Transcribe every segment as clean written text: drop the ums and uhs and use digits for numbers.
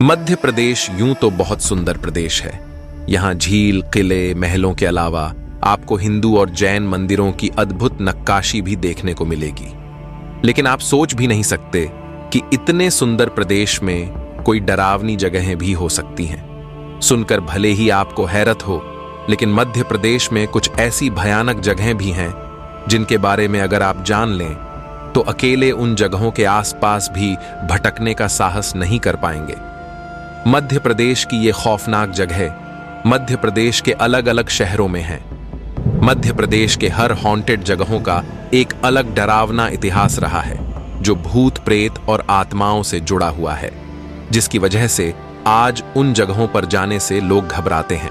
मध्य प्रदेश यूं तो बहुत सुंदर प्रदेश है। यहाँ झील, किले, महलों के अलावा आपको हिंदू और जैन मंदिरों की अद्भुत नक्काशी भी देखने को मिलेगी। लेकिन आप सोच भी नहीं सकते कि इतने सुंदर प्रदेश में कोई डरावनी जगहें भी हो सकती हैं। सुनकर भले ही आपको हैरत हो, लेकिन मध्य प्रदेश में कुछ ऐसी भयानक जगहें भी हैं जिनके बारे में अगर आप जान लें तो अकेले उन जगहों के आसपास भी भटकने का साहस नहीं कर पाएंगे। मध्य प्रदेश की ये खौफनाक जगह मध्य प्रदेश के अलग अलग शहरों में है। मध्य प्रदेश के हर हॉन्टेड जगहों का एक अलग डरावना इतिहास रहा है, जो भूत, प्रेत और आत्माओं से जुड़ा हुआ है, जिसकी वजह से आज उन जगहों पर जाने से लोग घबराते हैं।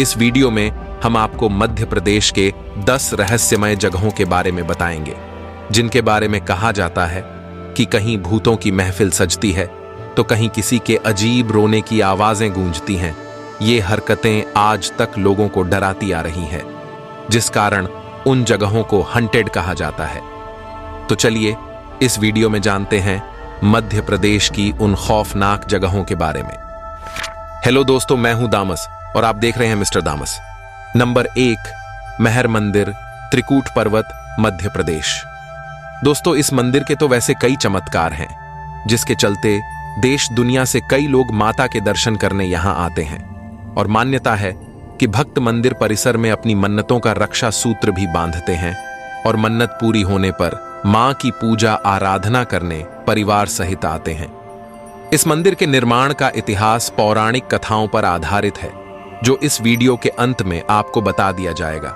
इस वीडियो में हम आपको मध्य प्रदेश के 10 रहस्यमय जगहों के बारे में बताएंगे, जिनके बारे में कहा जाता है कि कहीं भूतों की महफिल सजती है तो कहीं किसी के अजीब रोने की आवाजें गूंजती हैं। ये हरकतें आज तक लोगों को डराती आ रही हैं, जिस कारण उन जगहों को हंटेड कहा जाता है। तो चलिए इस वीडियो में जानते हैं मध्य प्रदेश की उन खौफनाक जगहों के बारे में। हेलो दोस्तों, मैं हूं दामस और आप देख रहे हैं मिस्टर दामस। नंबर 1, महर मंदिर, त्रिकूट पर्वत, मध्य प्रदेश। दोस्तों, इस मंदिर के तो वैसे कई चमत्कार हैं, जिसके चलते देश दुनिया से कई लोग माता के दर्शन करने यहां आते हैं। और मान्यता है कि भक्त मंदिर परिसर में अपनी मन्नतों का रक्षा सूत्र भी बांधते हैं और मन्नत पूरी होने पर मां की पूजा आराधना करने परिवार सहित आते हैं। इस मंदिर के निर्माण का इतिहास पौराणिक कथाओं पर आधारित है, जो इस वीडियो के अंत में आपको बता दिया जाएगा।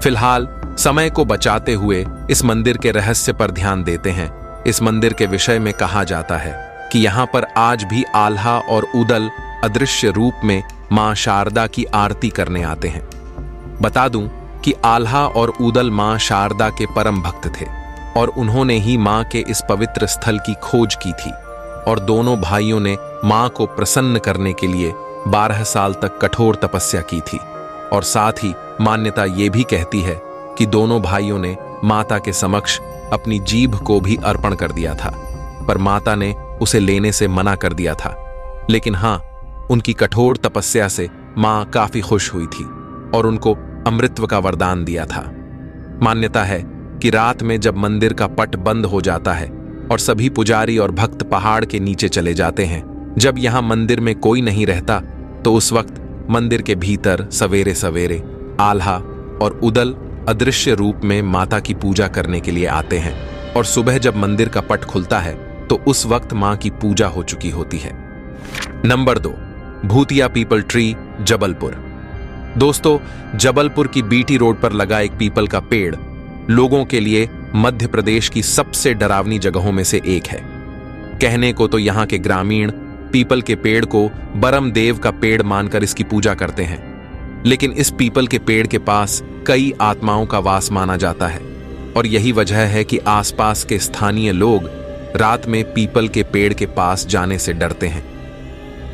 फिलहाल समय को बचाते हुए इस मंदिर के रहस्य पर ध्यान देते हैं। इस मंदिर के विषय में कहा जाता है कि यहाँ पर आज भी आल्हा और उदल अदृश्य रूप में मां शारदा की आरती करने आते हैं। बता दूं कि आल्हा और उदल मां शारदा के परम भक्त थे और उन्होंने ही मां के इस पवित्र स्थल की खोज की थी और दोनों भाइयों ने मां को प्रसन्न करने के लिए 12 साल तक कठोर तपस्या की थी। और साथ ही मान्यता ये भी कहती है कि दोनों भाइयों ने माता के समक्ष अपनी जीभ को भी अर्पण कर दिया था, पर माता ने उसे लेने से मना कर दिया था। लेकिन हाँ, उनकी कठोर तपस्या से मां काफी खुश हुई थी और उनको अमृतत्व का वरदान दिया था। मान्यता है कि रात में जब मंदिर का पट बंद हो जाता है और सभी पुजारी और भक्त पहाड़ के नीचे चले जाते हैं, जब यहां मंदिर में कोई नहीं रहता, तो उस वक्त मंदिर के भीतर सवेरे सवेरे आल्हा और उदल अदृश्य रूप में माता की पूजा करने के लिए आते हैं और सुबह जब मंदिर का पट खुलता है तो उस वक्त मां की पूजा हो चुकी होती है। नंबर 2, भूतिया पीपल ट्री, जबलपुर। दोस्तों, जबलपुर की बीटी रोड पर लगा एक पीपल का पेड़ लोगों के लिए मध्य प्रदेश की सबसे डरावनी जगहों में से एक है। कहने को तो यहाँ के ग्रामीण पीपल के पेड़ को बरम देव का पेड़ मानकर इसकी पूजा करते हैं, लेकिन इस पीपल के पेड़ के पास कई आत्माओं का वास माना जाता है और यही वजह है कि आसपास के स्थानीय लोग रात में पीपल के पेड़ के पास जाने से डरते हैं।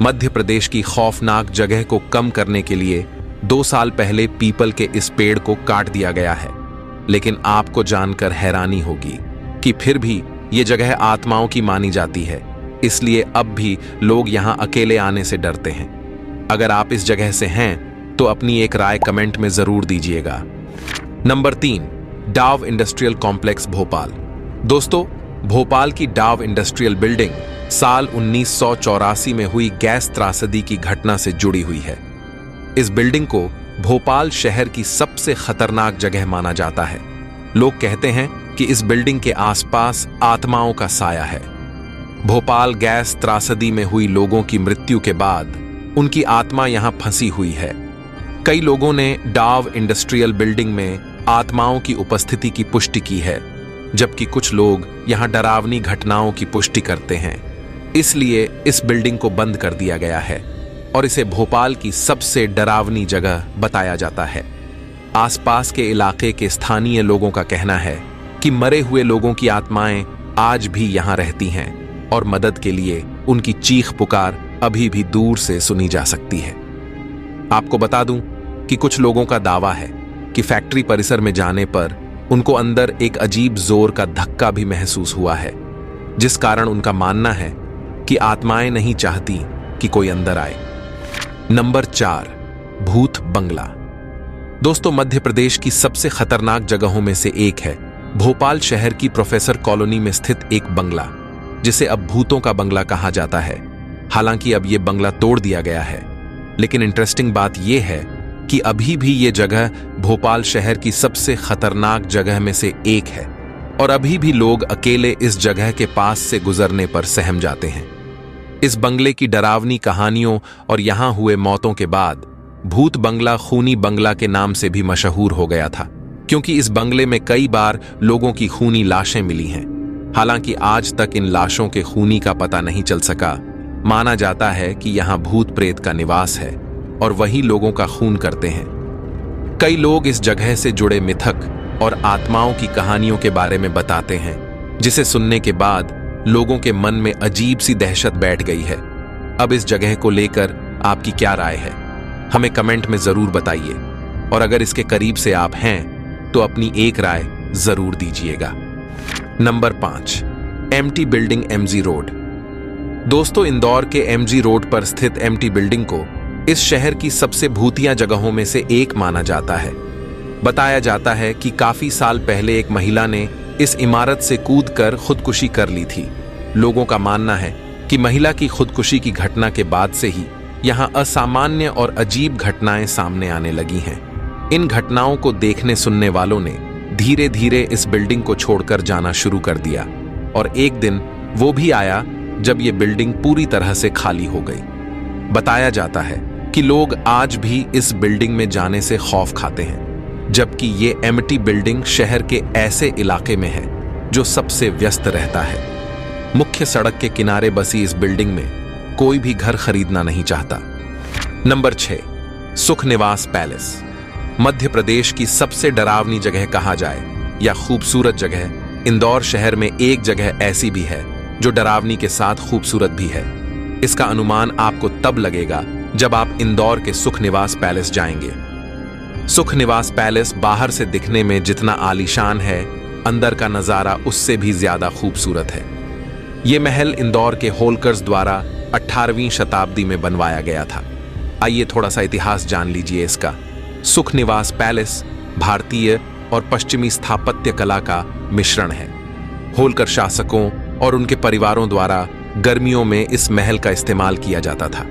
मध्य प्रदेश की खौफनाक जगह को कम करने के लिए 2 साल पहले पीपल के इस पेड़ को काट दिया गया है, लेकिन आपको जानकर हैरानी होगी कि फिर भी ये जगह आत्माओं की मानी जाती है, इसलिए अब भी लोग यहां अकेले आने से डरते हैं। अगर आप इस जगह से हैं तो अपनी एक राय कमेंट में जरूर दीजिएगा। नंबर 3, डाव इंडस्ट्रियल कॉम्प्लेक्स, भोपाल। दोस्तों, भोपाल की डाव इंडस्ट्रियल बिल्डिंग साल 1984 में हुई गैस त्रासदी की घटना से जुड़ी हुई है। इस बिल्डिंग को भोपाल शहर की सबसे खतरनाक जगह माना जाता है। लोग कहते हैं कि इस बिल्डिंग के आसपास आत्माओं का साया है। भोपाल गैस त्रासदी में हुई लोगों की मृत्यु के बाद उनकी आत्मा यहां फंसी हुई है। कई लोगों ने डाव इंडस्ट्रियल बिल्डिंग में आत्माओं की उपस्थिति की पुष्टि की है, जबकि कुछ लोग यहां डरावनी घटनाओं की पुष्टि करते हैं। इसलिए इस बिल्डिंग को बंद कर दिया गया है और इसे भोपाल की सबसे डरावनी जगह बताया जाता है। आसपास के इलाके के स्थानीय लोगों का कहना है कि मरे हुए लोगों की आत्माएं आज भी यहां रहती हैं और मदद के लिए उनकी चीख पुकार अभी भी दूर से सुनी जा सकती है। आपको बता दूं कि कुछ लोगों का दावा है कि फैक्ट्री परिसर में जाने पर उनको अंदर एक अजीब जोर का धक्का भी महसूस हुआ है, जिस कारण उनका मानना है कि आत्माएं नहीं चाहती कि कोई अंदर आए। नंबर 4, भूत बंगला। दोस्तों, मध्य प्रदेश की सबसे खतरनाक जगहों में से एक है भोपाल शहर की प्रोफेसर कॉलोनी में स्थित एक बंगला, जिसे अब भूतों का बंगला कहा जाता है। हालांकि अब यह बंगला तोड़ दिया गया है, लेकिन इंटरेस्टिंग बात यह है कि अभी भी ये जगह भोपाल शहर की सबसे खतरनाक जगह में से एक है और अभी भी लोग अकेले इस जगह के पास से गुजरने पर सहम जाते हैं। इस बंगले की डरावनी कहानियों और यहां हुए मौतों के बाद भूत बंगला खूनी बंगला के नाम से भी मशहूर हो गया था, क्योंकि इस बंगले में कई बार लोगों की खूनी लाशें मिली हैं। हालांकि आज तक इन लाशों के खूनी का पता नहीं चल सका। माना जाता है कि यहां भूत प्रेत का निवास है और वही लोगों का खून करते हैं। कई लोग इस जगह से जुड़े मिथक और आत्माओं की कहानियों के बारे में बताते हैं, जिसे सुनने के बाद लोगों के मन में अजीब सी दहशत बैठ गई है। अब इस जगह को लेकर आपकी क्या राय है, हमें कमेंट में जरूर बताइए, और अगर इसके करीब से आप हैं तो अपनी एक राय जरूर दीजिएगा। Number 5, MT building MG road. दोस्तों, इंदौर के एमजी रोड पर स्थित एमटी बिल्डिंग को इस शहर की सबसे भूतिया जगहों में से एक माना जाता है। बताया जाता है कि काफी साल पहले एक महिला ने इस इमारत से कूदकर खुदकुशी कर ली थी। लोगों का मानना है कि महिला की खुदकुशी की घटना के बाद से ही यहां असामान्य और अजीब घटनाएं सामने आने लगी हैं। इन घटनाओं को देखने सुनने वालों ने धीरे धीरे इस बिल्डिंग को छोड़कर जाना शुरू कर दिया, और एक दिन वो भी आया जब ये बिल्डिंग पूरी तरह से खाली हो गई। बताया जाता है कि लोग आज भी इस बिल्डिंग में जाने से खौफ खाते हैं, जबकि ये एमटी बिल्डिंग शहर के ऐसे इलाके में है जो सबसे व्यस्त रहता है। मुख्य सड़क के किनारे बसी इस बिल्डिंग में कोई भी घर खरीदना नहीं चाहता। नंबर 6, सुख निवास पैलेस। मध्य प्रदेश की सबसे डरावनी जगह कहा जाए या खूबसूरत जगह, इंदौर शहर में एक जगह ऐसी भी है जो डरावनी के साथ खूबसूरत भी है। इसका अनुमान आपको तब लगेगा जब आप इंदौर के सुख निवास पैलेस जाएंगे। सुख निवास पैलेस बाहर से दिखने में जितना आलीशान है, अंदर का नजारा उससे भी ज्यादा खूबसूरत है। यह महल इंदौर के होलकर्स द्वारा 18वीं शताब्दी में बनवाया गया था। आइए थोड़ा सा इतिहास जान लीजिए इसका। सुख निवास पैलेस भारतीय और पश्चिमी स्थापत्य कला का मिश्रण है। होलकर शासकों और उनके परिवारों द्वारा गर्मियों में इस महल का इस्तेमाल किया जाता था।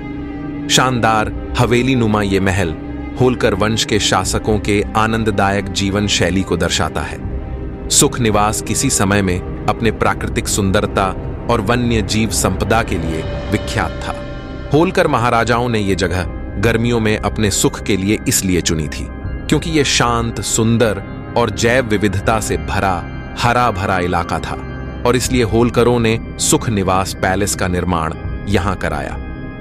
शानदार हवेली नुमा ये महल होलकर वंश के शासकों के आनंददायक जीवन शैली को दर्शाता है। सुख निवास किसी समय में अपने प्राकृतिक सुंदरता और वन्य जीव संपदा के लिए विख्यात था। होलकर महाराजाओं ने यह जगह गर्मियों में अपने सुख के लिए इसलिए चुनी थी क्योंकि यह शांत, सुंदर और जैव विविधता से भरा हरा भरा इलाका था, और इसलिए होलकरों ने सुख निवास पैलेस का निर्माण यहां कराया।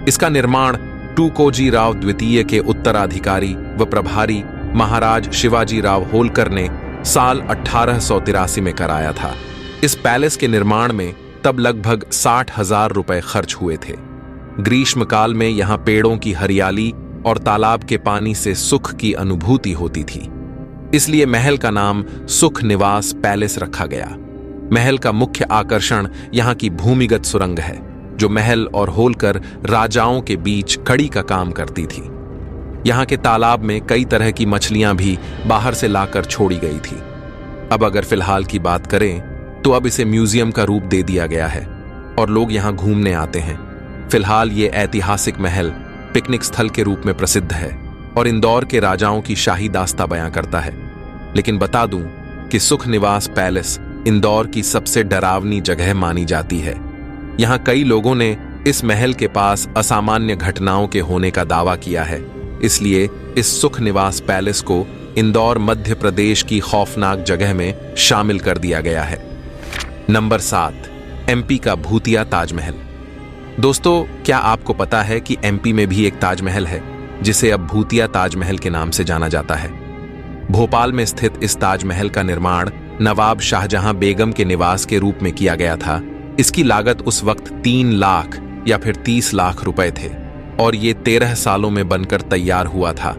इसका निर्माण टूकोजी राव द्वितीय के उत्तराधिकारी व प्रभारी महाराज शिवाजी राव होलकर ने साल 1883 में कराया था। इस पैलेस के निर्माण में तब लगभग 60,000 रुपए खर्च हुए थे। ग्रीष्मकाल में यहां पेड़ों की हरियाली और तालाब के पानी से सुख की अनुभूति होती थी, इसलिए महल का नाम सुख निवास पैलेस रखा गया। महल का मुख्य आकर्षण यहां की भूमिगत सुरंग है, जो महल और होलकर राजाओं के बीच कड़ी का काम करती थी। यहां के तालाब में कई तरह की मछलियां भी बाहर से लाकर छोड़ी गई थी। अब अगर फिलहाल की बात करें तो अब इसे म्यूजियम का रूप दे दिया गया है और लोग यहां घूमने आते हैं। फिलहाल ये ऐतिहासिक महल पिकनिक स्थल के रूप में प्रसिद्ध है और इंदौर के राजाओं की शाही दास्तां बयां करता है। लेकिन बता दूं कि सुख निवास पैलेस इंदौर की सबसे डरावनी जगह मानी जाती है। यहां कई लोगों ने इस महल के पास असामान्य घटनाओं के होने का दावा किया है, इसलिए इस सुख निवास पैलेस को इंदौर मध्य प्रदेश की खौफनाक जगह में शामिल कर दिया गया है। नंबर 7, एमपी का भूतिया ताजमहल। दोस्तों, क्या आपको पता है कि एमपी में भी एक ताजमहल है जिसे अब भूतिया ताजमहल के नाम से जाना जाता है। भोपाल में स्थित इस ताजमहल का निर्माण नवाब शाहजहां बेगम के निवास के रूप में किया गया था। इसकी लागत उस वक्त 3 लाख या फिर 30 लाख रुपए थे और ये 13 सालों में बनकर तैयार हुआ था।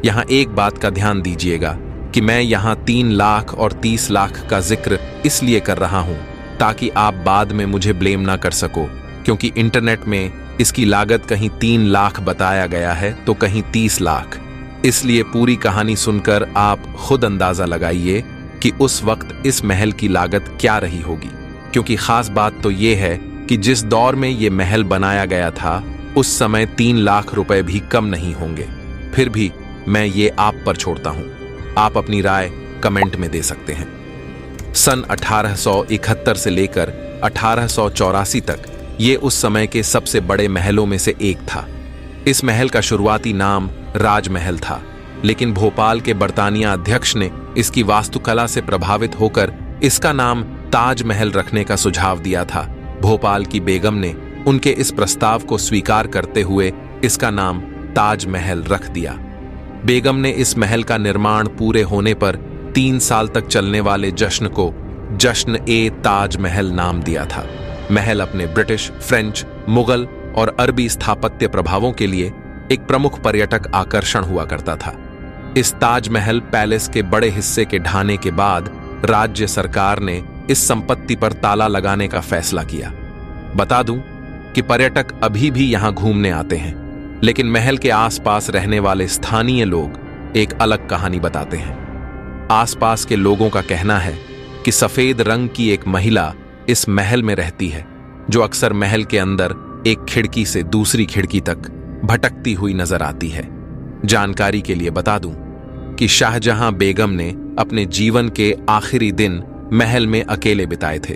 यहां एक बात का ध्यान दीजिएगा कि मैं यहां 3 लाख और 30 लाख का जिक्र इसलिए कर रहा हूं ताकि आप बाद में मुझे ब्लेम ना कर सको, क्योंकि इंटरनेट में इसकी लागत कहीं 3 लाख बताया गया है तो कहीं 30 लाख। इसलिए पूरी कहानी सुनकर आप खुद अंदाजा लगाइए कि उस वक्त इस महल की लागत क्या रही होगी, क्योंकि खास बात तो यह है कि जिस दौर में यह महल बनाया गया था उस समय 3 लाख रुपए भी कम नहीं होंगे। फिर भी मैं ये आप पर छोड़ता हूं, आप अपनी राय कमेंट में दे सकते हैं। सन 1871 से लेकर 1884 तक ये उस समय के सबसे बड़े महलों में से एक था। इस महल का शुरुआती नाम राजमहल था, लेकिन भोपाल के बर्तानिया अध्यक्ष ने इसकी वास्तुकला से प्रभावित होकर इसका नाम ताजमहल रखने का सुझाव दिया था। भोपाल की बेगम ने उनके इस प्रस्ताव को स्वीकार करते हुए इसका नाम ताजमहल रख दिया। बेगम ने इस महल का निर्माण पूरे होने पर 3 साल तक चलने वाले जश्न को जश्न-ए-ताजमहल नाम दिया था। महल अपने ब्रिटिश, फ्रेंच, मुगल और अरबी स्थापत्य प्रभावों के लिए एक प्रमुख पर्यटक आकर्षण हुआ करता था। इस ताजमहल पैलेस के बड़े हिस्से के ढाने के बाद राज्य सरकार ने इस संपत्ति पर ताला लगाने का फैसला किया। बता दूं कि पर्यटक अभी भी यहां घूमने आते हैं, लेकिन महल के आसपास रहने वाले स्थानीय लोग एक अलग कहानी बताते हैं। आसपास के लोगों का कहना है कि सफेद रंग की एक महिला इस महल में रहती है, जो अक्सर महल के अंदर एक खिड़की से दूसरी खिड़की तक भटकती हुई नजर आती है। जानकारी के लिए बता दूं कि शाहजहां बेगम ने अपने जीवन के आखिरी दिन महल में अकेले बिताए थे,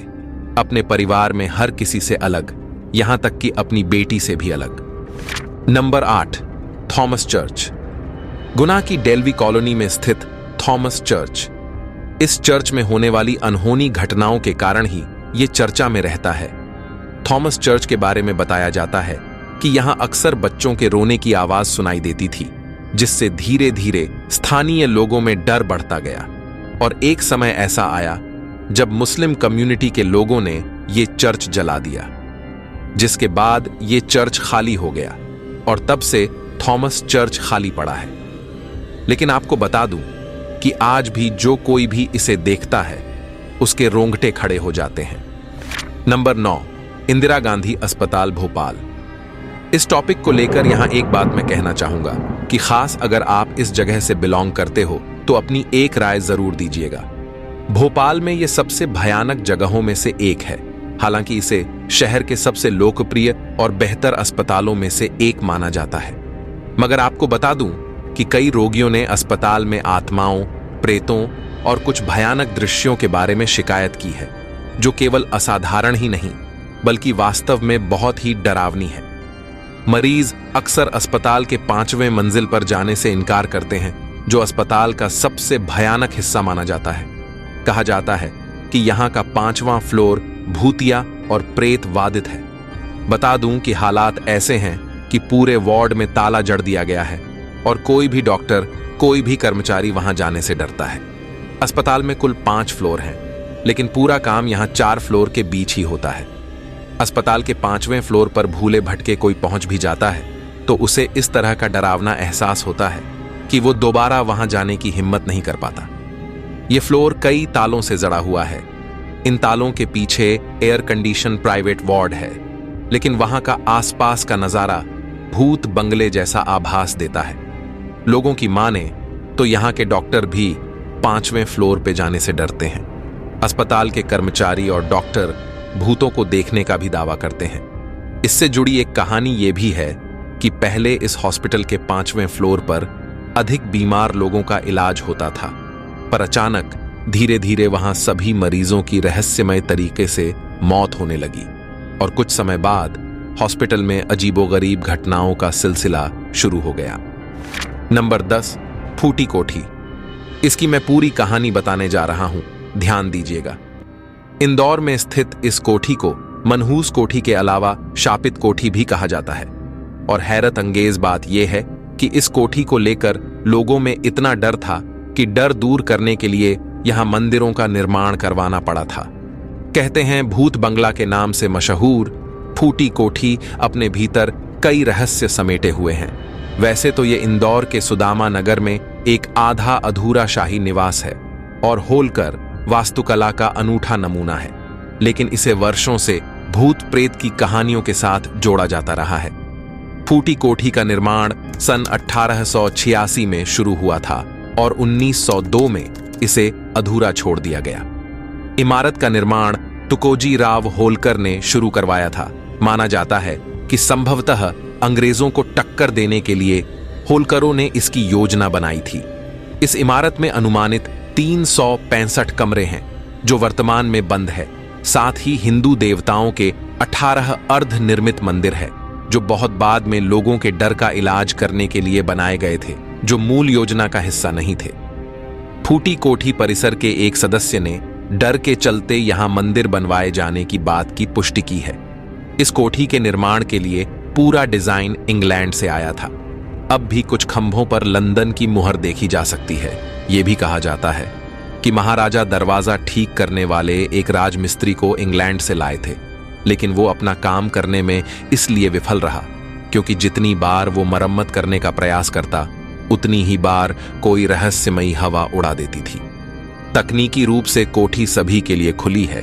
अपने परिवार में हर किसी से अलग, यहां तक कि अपनी बेटी से भी अलग। Number 8, Thomas church. गुना की डेल्वी कॉलोनी में स्थित थॉमस चर्च। इस चर्च में होने वाली अनहोनी घटनाओं के कारण ही ये चर्चा में रहता है। थॉमस चर्च के बारे में बताया जाता है कि यहां अक्सर बच्चों के रोने की आवाज सुनाई देती थी, जिससे धीरे धीरे स्थानीय लोगों में डर बढ़ता गया। और एक समय ऐसा आया जब मुस्लिम कम्युनिटी के लोगों ने ये चर्च जला दिया, जिसके बाद ये चर्च खाली हो गया और तब से थॉमस चर्च खाली पड़ा है। लेकिन आपको बता दूं कि आज भी जो कोई भी इसे देखता है उसके रोंगटे खड़े हो जाते हैं। नंबर 9, इंदिरा गांधी अस्पताल भोपाल। इस टॉपिक को लेकर यहां एक बात मैं कहना चाहूंगा कि खास अगर आप इस जगह से बिलोंग करते हो तो अपनी एक राय जरूर दीजिएगा। भोपाल में यह सबसे भयानक जगहों में से एक है। हालांकि इसे शहर के सबसे लोकप्रिय और बेहतर अस्पतालों में से एक माना जाता है, मगर आपको बता दूं कि कई रोगियों ने अस्पताल में आत्माओं, प्रेतों और कुछ भयानक दृश्यों के बारे में शिकायत की है, जो केवल असाधारण ही नहीं बल्कि वास्तव में बहुत ही डरावनी है। मरीज अक्सर अस्पताल के 5वें मंजिल पर जाने से इनकार करते हैं, जो अस्पताल का सबसे भयानक हिस्सा माना जाता है। कहा जाता है कि यहां का 5वां फ्लोर भूतिया और प्रेत वादित है। बता दूं कि हालात ऐसे हैं कि पूरे वार्ड में ताला जड़ दिया गया है और कोई भी डॉक्टर, कोई भी कर्मचारी वहां जाने से डरता है। अस्पताल में कुल 5 फ्लोर हैं, लेकिन पूरा काम यहां 4 फ्लोर के बीच ही होता है। अस्पताल के 5वें फ्लोर पर भूले भटके कोई पहुंच भी जाता है तो उसे इस तरह का डरावना एहसास होता है कि वो दोबारा वहां जाने की हिम्मत नहीं कर पाता। ये फ्लोर कई तालों से जड़ा हुआ है। इन तालों के पीछे एयर कंडीशन प्राइवेट वार्ड है, लेकिन वहां का आसपास का नजारा भूत बंगले जैसा आभास देता है। लोगों की माने तो यहां के डॉक्टर भी 5वें फ्लोर पे जाने से डरते हैं। अस्पताल के कर्मचारी और डॉक्टर भूतों को देखने का भी दावा करते हैं। इससे जुड़ी एक कहानी यह भी है कि पहले इस हॉस्पिटल के 5वें फ्लोर पर अधिक बीमार लोगों का इलाज होता था, पर अचानक धीरे धीरे वहां सभी मरीजों की रहस्यमय तरीके से मौत होने लगी और कुछ समय बाद हॉस्पिटल में अजीबोगरीब घटनाओं का सिलसिला शुरू हो गया। नंबर 10, फूटी कोठी। इसकी मैं पूरी कहानी बताने जा रहा हूं, ध्यान दीजिएगा। इंदौर में स्थित इस कोठी को मनहूस कोठी के अलावा शापित कोठी भी कहा जाता है और हैरत अंगेज बात यह है कि इस कोठी को लेकर लोगों में इतना डर था कि डर दूर करने के लिए यहां मंदिरों का निर्माण करवाना पड़ा था। कहते हैं भूत बंगला के नाम से मशहूर फूटी कोठी अपने भीतर कई रहस्य समेटे हुए हैं। वैसे तो ये इंदौर के सुदामा नगर में एक आधा अधूरा शाही निवास है और होलकर वास्तुकला का अनूठा नमूना है, लेकिन इसे वर्षों से भूत प्रेत की कहानियों के साथ जोड़ा जाता रहा है। फूटी कोठी का निर्माण सन 1886 में शुरू हुआ था और 1902 में इसे अधूरा छोड़ दिया गया। इमारत का निर्माण तुकोजी राव होलकर ने शुरू करवाया था। माना जाता है कि संभवतः अंग्रेजों को टक्कर देने के लिए होलकरों ने इसकी योजना बनाई थी। इस इमारत में अनुमानित 365 कमरे हैं जो वर्तमान में बंद है। साथ ही हिंदू देवताओं के 18 अर्ध निर्मित मंदिर है जो बहुत बाद में लोगों के डर का इलाज करने के लिए बनाए गए थे, जो मूल योजना का हिस्सा नहीं थे। फूटी कोठी परिसर के एक सदस्य ने डर के चलते यहां मंदिर बनवाए जाने की बात की पुष्टि की है। इस कोठी के निर्माण के लिए पूरा डिजाइन इंग्लैंड से आया था। अब भी कुछ खंभों पर लंदन की मुहर देखी जा सकती है। यह भी कहा जाता है कि महाराजा दरवाजा ठीक करने वाले एक राजमिस्त्री को इंग्लैंड से लाए थे, लेकिन वो अपना काम करने में इसलिए विफल रहा क्योंकि जितनी बार वो मरम्मत करने का प्रयास करता उतनी ही बार कोई रहस्यमयी हवा उड़ा देती थी। तकनीकी रूप से कोठी सभी के लिए खुली है,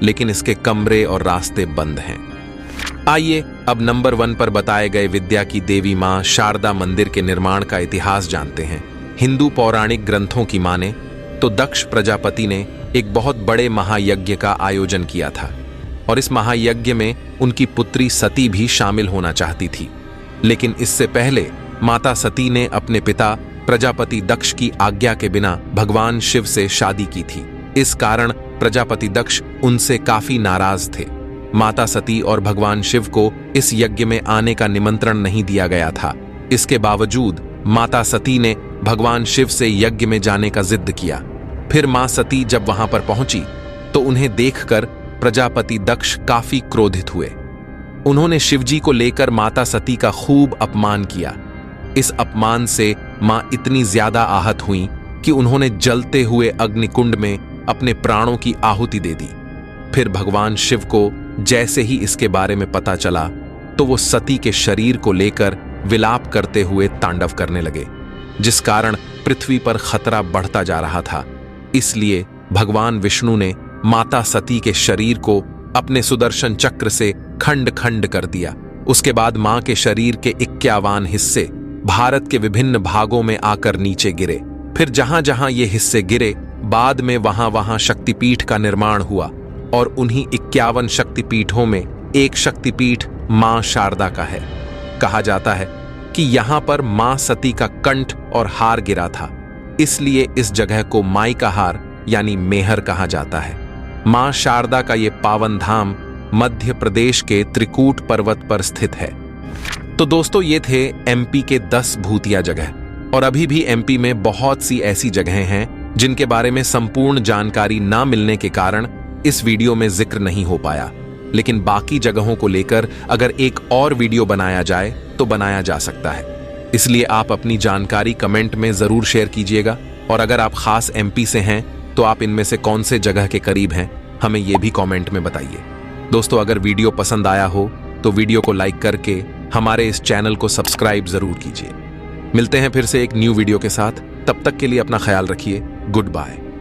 लेकिन इसके कमरे और रास्ते बंद हैं। आइए अब नंबर 1 पर बताए गए विद्या की देवी मां शारदा मंदिर के निर्माण का इतिहास जानते हैं। हिंदू पौराणिक ग्रंथों की माने तो दक्ष प्रजापति ने एक बहुत बड़े महायज्ञ का आयोजन किया था और इस महायज्ञ में उनकी पुत्री सती भी शामिल होना चाहती थी, लेकिन इससे पहले माता सती ने अपने पिता प्रजापति दक्ष की आज्ञा के बिना भगवान शिव से शादी की थी। इस कारण प्रजापति दक्ष उनसे काफी नाराज थे। माता सती और भगवान शिव को इस यज्ञ में आने का निमंत्रण नहीं दिया गया था। इसके बावजूद माता सती ने भगवान शिव से यज्ञ में जाने का जिद किया। फिर मां सती जब वहां पर पहुंची तो उन्हें देखकर प्रजापति दक्ष काफी क्रोधित हुए। उन्होंने शिवजी को लेकर माता सती का खूब अपमान किया। इस अपमान से मां इतनी ज्यादा आहत हुई कि उन्होंने जलते हुए अग्निकुंड में अपने प्राणों की आहुति दे दी। फिर भगवान शिव को जैसे ही इसके बारे में पता चला तो वो सती के शरीर को लेकर विलाप करते हुए तांडव करने लगे, जिस कारण पृथ्वी पर खतरा बढ़ता जा रहा था। इसलिए भगवान विष्णु ने माता सती के शरीर को अपने सुदर्शन चक्र से खंड खंड कर दिया। उसके बाद मां के शरीर के 51 हिस्से भारत के विभिन्न भागों में आकर नीचे गिरे। फिर जहां जहां ये हिस्से गिरे, बाद में वहां वहां शक्तिपीठ का निर्माण हुआ और उन्हीं 51 शक्तिपीठों में एक शक्तिपीठ मां शारदा का है। कहा जाता है कि यहां पर मां सती का कंठ और हार गिरा था, इसलिए इस जगह को माई का हार यानी मेहर कहा जाता है। मां शारदा का ये पावन धाम मध्य प्रदेश के त्रिकूट पर्वत पर स्थित है। तो दोस्तों, ये थे एमपी के 10 भूतिया जगह, और अभी भी एमपी में बहुत सी ऐसी जगहें हैं जिनके बारे में संपूर्ण जानकारी ना मिलने के कारण इस वीडियो में जिक्र नहीं हो पाया। लेकिन बाकी जगहों को लेकर अगर एक और वीडियो बनाया जाए तो बनाया जा सकता है। इसलिए आप अपनी जानकारी कमेंट में जरूर शेयर कीजिएगा, और अगर आप खास एमपी से हैं तो आप इनमें से कौन से जगह के करीब हैं हमें यह भी कमेंट में बताइए। दोस्तों, अगर वीडियो पसंद आया हो तो वीडियो को लाइक करके हमारे इस चैनल को सब्सक्राइब जरूर कीजिए। मिलते हैं फिर से एक न्यू वीडियो के साथ। तब तक के लिए अपना ख्याल रखिए। Good bye.